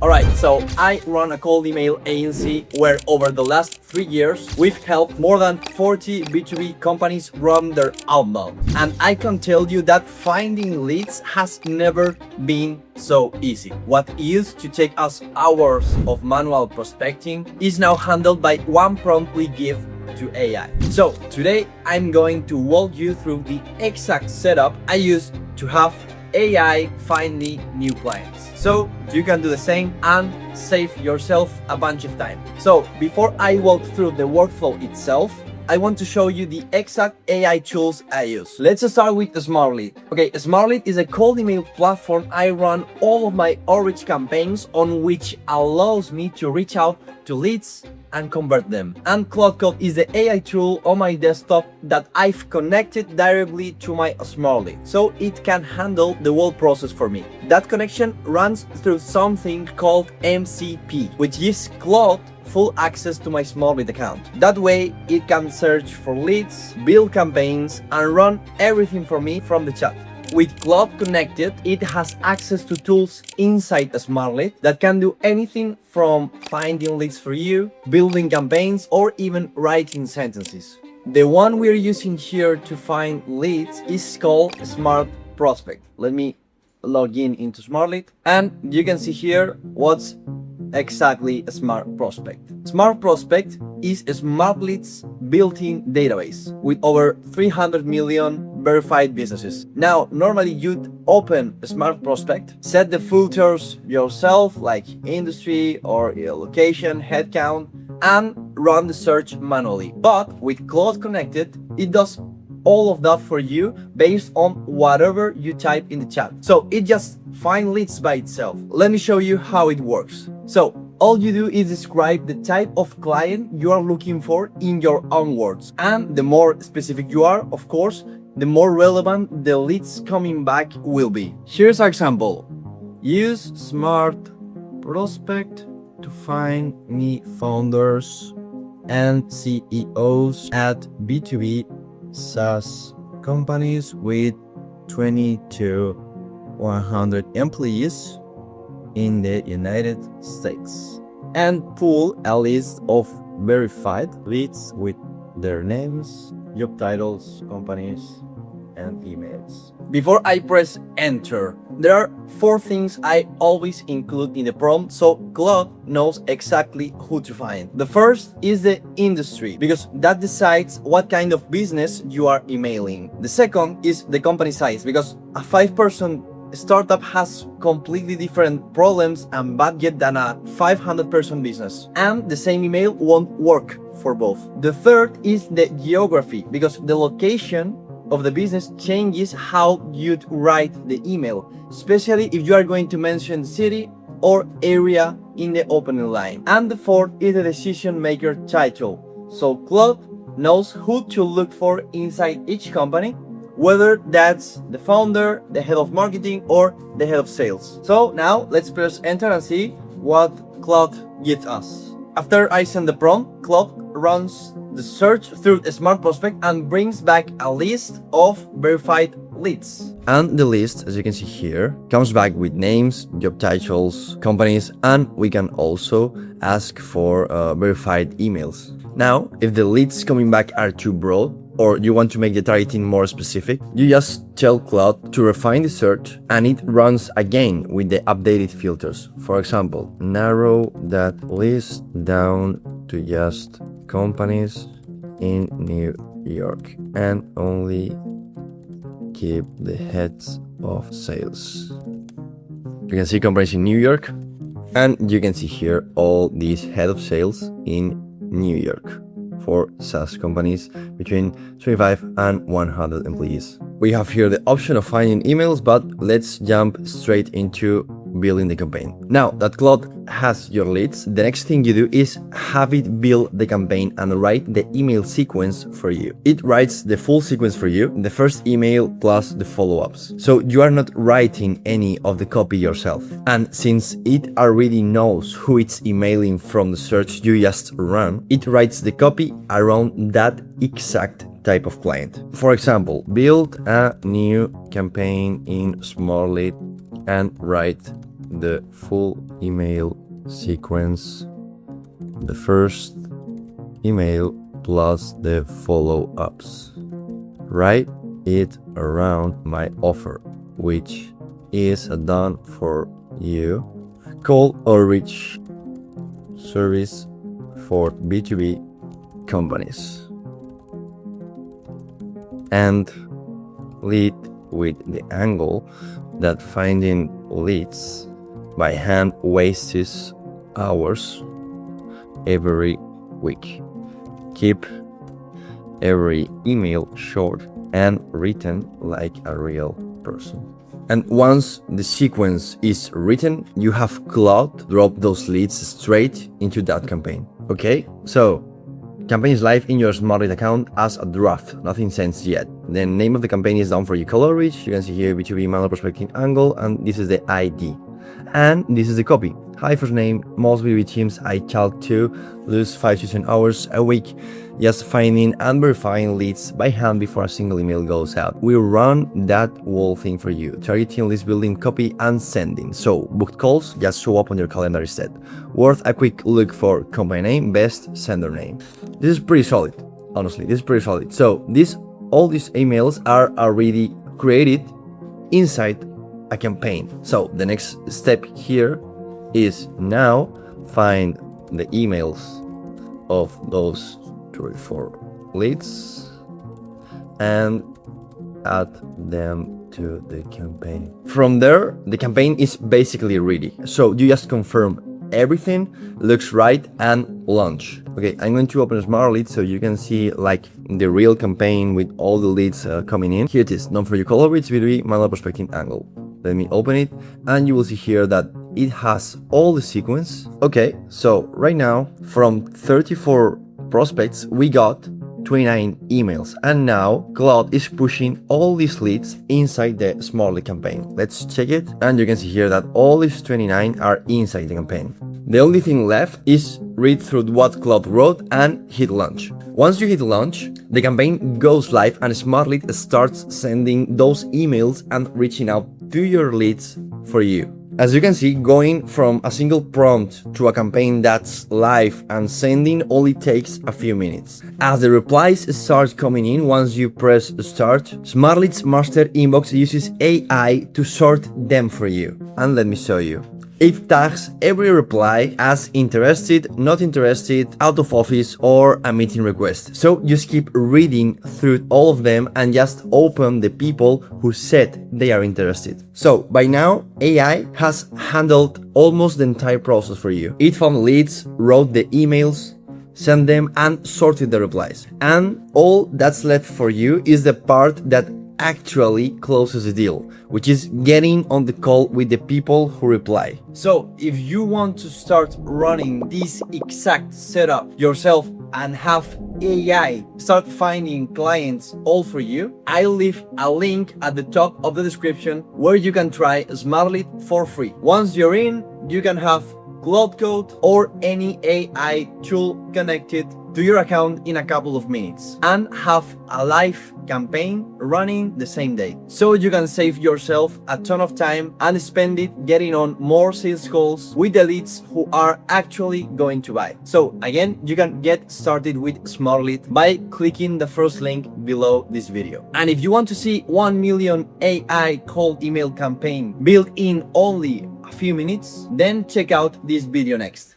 Alright, so I run a cold email agency where over the last 3 years we've helped more than 40 B2B companies run their outbound. And I can tell you that finding leads has never been so easy. What used to take us hours of manual prospecting is now handled by one prompt we give to AI. So today I'm going to walk you through the exact setup I use to have AI find me new clients, so you can do the same and save yourself a bunch of time. So before I walk through the workflow itself, I want to show you the exact AI tools I use. Let's start with Smartlead. Okay, Smartlead is a cold email platform I run all of my outreach campaigns on, which allows me to reach out to leads and convert them. And Claude Code is the AI tool on my desktop that I've connected directly to my Smartlead, so it can handle the whole process for me. That connection runs through something called MCP, which gives Claude full access to my Smartlead account. That way it can search for leads, build campaigns, and run everything for me from the chat. With Claude connected, it has access to tools inside Smartlead that can do anything from finding leads for you, building campaigns, or even writing sentences. The one we're using here to find leads is called SmartProspect. Let me log in into Smartlead, and you can see here what's exactly a SmartProspect. SmartProspect is Smartlead's built-in database with over 300 million verified businesses. Now, normally you'd open SmartProspect, set the filters yourself like industry or location, headcount, and run the search manually. But with Claude connected, it does all of that for you based on whatever you type in the chat. So it just finds leads by itself. Let me show you how it works. So all you do is describe the type of client you are looking for in your own words. And the more specific you are, of course, the more relevant the leads coming back will be. Here's our example. Use SmartProspect to find me founders and CEOs at B2B SaaS companies with 20 to 100 employees in the United States, and pull a list of verified leads with their names, job titles, companies, and emails. Before I press enter, there are 4 things I always include in the prompt so Claude knows exactly who to find. The first is the industry, because that decides what kind of business you are emailing. The second is the company size, because a 5-person startup has completely different problems and budget than a 500-person business, and the same email won't work for both. The third is the geography, because the location of the business changes how you'd write the email, especially if you are going to mention city or area in the opening line. And the fourth is the decision maker title, so Claude knows who to look for inside each company, whether that's the founder, the head of marketing, or the head of sales. So now let's press enter and see what Claude gives us. After I send the prompt, Claude runs the search through a SmartProspect and brings back a list of verified leads. And the list, as you can see here, comes back with names, job titles, companies, and we can also ask for verified emails. Now, if the leads coming back are too broad, or you want to make the targeting more specific, you just tell Claude to refine the search, and it runs again with the updated filters. For example, narrow that list down to just companies in New York and only keep the heads of sales. You can see companies in New York, and you can see here all these head of sales in New York for SaaS companies between 25 and 100 employees. We have here the option of finding emails, but let's jump straight into building the campaign. Now that Claude has your leads, the next thing you do is have it build the campaign and write the email sequence for you. It writes the full sequence for you, the first email plus the follow-ups. So you are not writing any of the copy yourself. And since it already knows who it's emailing from the search you just run, it writes the copy around that exact type of client. For example, build a new campaign in Smartlead and write the full email sequence, the first email plus the follow-ups. Write it around my offer, which is a done for you cold outreach service for B2B companies, and lead with the angle that finding leads by hand wastes hours every week. Keep every email short and written like a real person. And once the sequence is written, you have Claude drop those leads straight into that campaign. Okay, so campaign is live in your Smartlead account as a draft, nothing sent yet. The name of the campaign is done for you color reach. You can see here B2B manual prospecting angle, and this is the ID. And this is the copy. Hi, first name, most B2B teams I talk to lose 5 to 10 hours a week just finding and verifying leads by hand before a single email goes out. We run that whole thing for you. Targeting, list building, copy, and sending. So booked calls just show up on your calendar instead. Worth a quick look for company name, best sender name. This is pretty solid. Honestly, this is pretty solid. So all these emails are already created inside a campaign. So the next step here is now find the emails of those 3 or 4 leads and add them to the campaign. From there, the campaign is basically ready. So you just confirm everything looks right and launch. Okay, I'm going to open Smartlead so you can see like the real campaign with all the leads coming in. Here it is, done for you color reach B2B manual prospecting angle. Let me open it and you will see here that it has all the sequence. Okay, so right now from 34 prospects we got 29 emails, and now Claude is pushing all these leads inside the Smartlead campaign. Let's check it, and you can see here that all these 29 are inside the campaign. The only thing left is read through what Claude wrote and hit launch. Once you hit launch, the campaign goes live and Smartlead starts sending those emails and reaching out to your leads for you. As you can see, going from a single prompt to a campaign that's live and sending only takes a few minutes. As the replies start coming in once you press start, Smartlead's master inbox uses AI to sort them for you. And let me show you. It tags every reply as interested, not interested, out of office, or a meeting request. So just keep reading through all of them and just open the people who said they are interested. So by now, AI has handled almost the entire process for you. It found leads, wrote the emails, sent them, and sorted the replies. And all that's left for you is the part that actually closes the deal, which is getting on the call with the people who reply. So if you want to start running this exact setup yourself and have AI start finding clients all for you, I'll leave a link at the top of the description where you can try Smartlead for free. Once you're in, you can have Claude Code or any AI tool connected to your account in a couple of minutes and have a live campaign running the same day. So you can save yourself a ton of time and spend it getting on more sales calls with the leads who are actually going to buy. So again, you can get started with Smartlead by clicking the first link below this video. And if you want to see 1 million AI cold email campaign built in only a few minutes, then check out this video next.